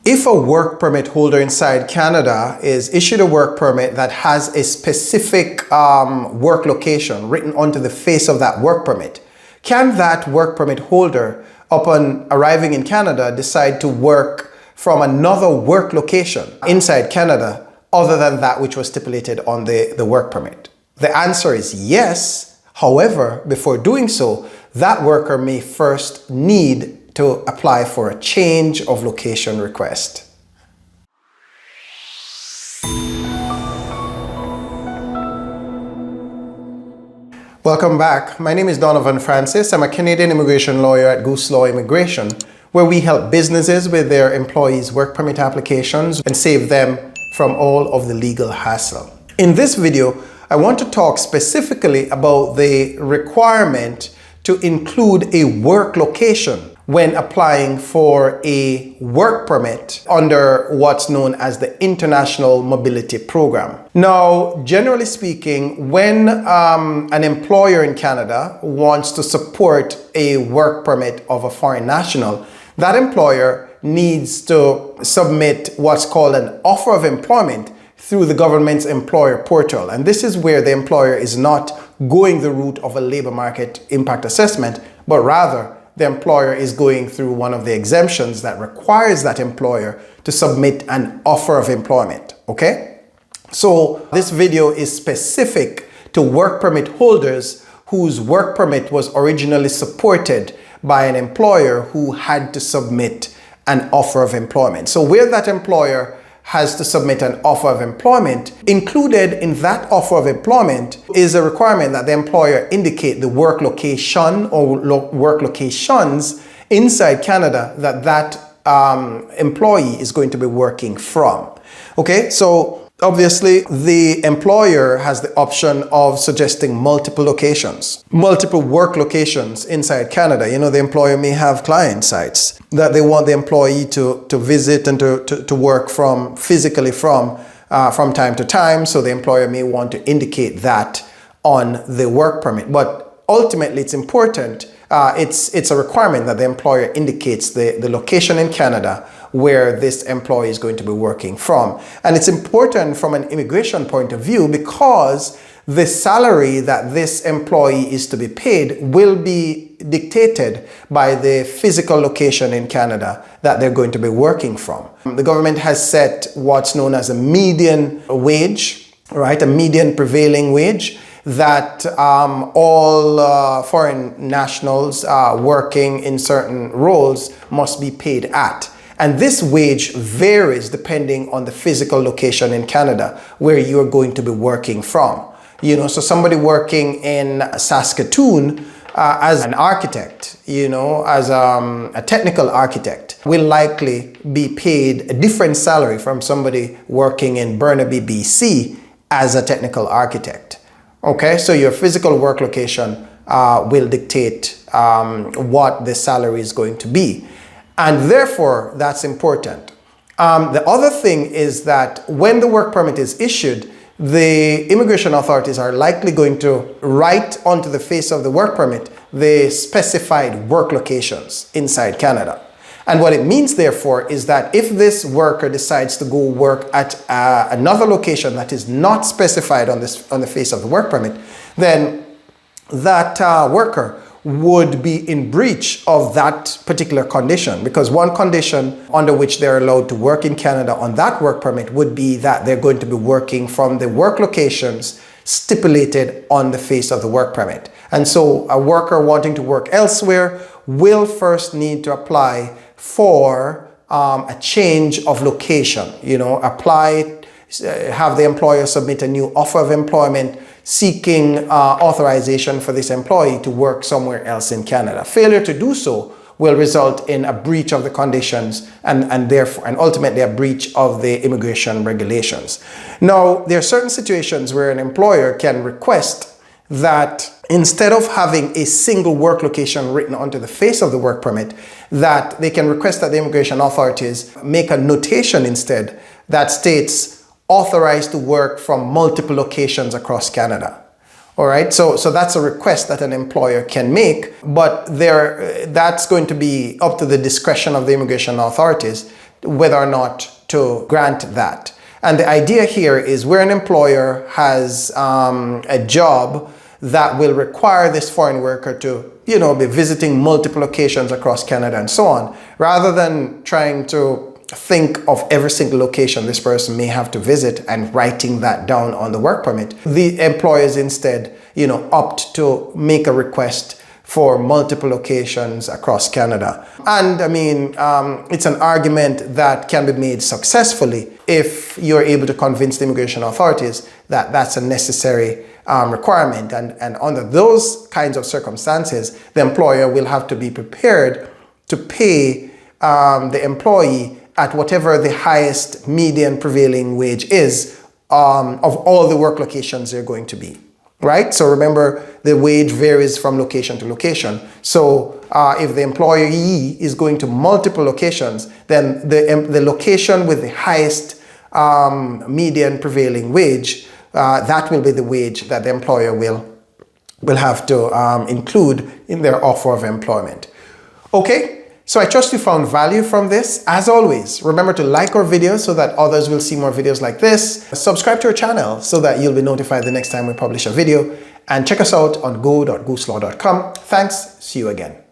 If a work permit holder inside Canada is issued a work permit that has a specific work location written onto the face of that work permit, can that work permit holder, upon arriving in Canada, decide to work from another work location inside Canada other than that which was stipulated on the work permit? The answer is yes. However, before doing so, that worker may first need to apply for a change of location request. Welcome back. My name is Donovan Francis. I'm a Canadian immigration lawyer at Goose Law Immigration, where we help businesses with their employees' work permit applications and save them from all of the legal hassle. In this video, I want to talk specifically about the requirement to include a work location when applying for a work permit under what's known as the International Mobility Program. Now, generally speaking, when an employer in Canada wants to support a work permit of a foreign national, that employer needs to submit what's called an offer of employment through the government's employer portal. And this is where the employer is not going the route of a labor market impact assessment, but rather the employer is going through one of the exemptions that requires that employer to submit an offer of employment, okay? So this video is specific to work permit holders whose work permit was originally supported by an employer who had to submit an offer of employment. So where that employer has to submit an offer of employment, included in that offer of employment is a requirement that the employer indicate the work location or work locations inside Canada that employee is going to be working from. Okay, so obviously the employer has the option of suggesting multiple locations, multiple work locations inside Canada. You know, the employer may have client sites that they want the employee to visit and to work from physically from time to time. So the employer may want to indicate that on the work permit. But ultimately, it's important. It's a requirement that the employer indicates the location in Canada where this employee is going to be working from. And it's important from an immigration point of view because the salary that this employee is to be paid will be dictated by the physical location in Canada that they're going to be working from. The government has set what's known as a median wage, right? A median prevailing wage that all foreign nationals working in certain roles must be paid at. And this wage varies depending on the physical location in Canada where you're going to be working from. You know, so somebody working in Saskatoon as an architect, you know, as a technical architect, will likely be paid a different salary from somebody working in Burnaby, BC as a technical architect. Okay, so your physical work location will dictate what the salary is going to be. And therefore, that's important. The other thing is that when the work permit is issued, the immigration authorities are likely going to write onto the face of the work permit the specified work locations inside Canada. And what it means, therefore, is that if this worker decides to go work at another location that is not specified on the face of the work permit, then that worker would be in breach of that particular condition, because one condition under which they're allowed to work in Canada on that work permit would be that they're going to be working from the work locations stipulated on the face of the work permit. And so a worker wanting to work elsewhere will first need to apply for a change of location, you know, have the employer submit a new offer of employment seeking authorization for this employee to work somewhere else in Canada. Failure to do so will result in a breach of the conditions and therefore, and ultimately a breach of the immigration regulations. Now, there are certain situations where an employer can request that instead of having a single work location written onto the face of the work permit, that they can request that the immigration authorities make a notation instead that states authorized to work from multiple locations across Canada. All right, so that's a request that an employer can make, but that's going to be up to the discretion of the immigration authorities whether or not to grant that. And the idea here is where an employer has a job that will require this foreign worker to, be visiting multiple locations across Canada and so on, rather than trying to think of every single location this person may have to visit and writing that down on the work permit, the employers instead, opt to make a request for multiple locations across Canada. And I mean, it's an argument that can be made successfully if you're able to convince the immigration authorities that that's a necessary requirement. And under those kinds of circumstances, the employer will have to be prepared to pay the employee at whatever the highest median prevailing wage is of all the work locations they're going to be. Right? So remember, the wage varies from location to location. So if the employee is going to multiple locations, then the location with the highest median prevailing wage, that will be the wage that the employer will have to include in their offer of employment. Okay? So I trust you found value from this. As always, remember to like our videos so that others will see more videos like this. Subscribe to our channel so that you'll be notified the next time we publish a video. And check us out on go.gooselaw.com. Thanks. See you again.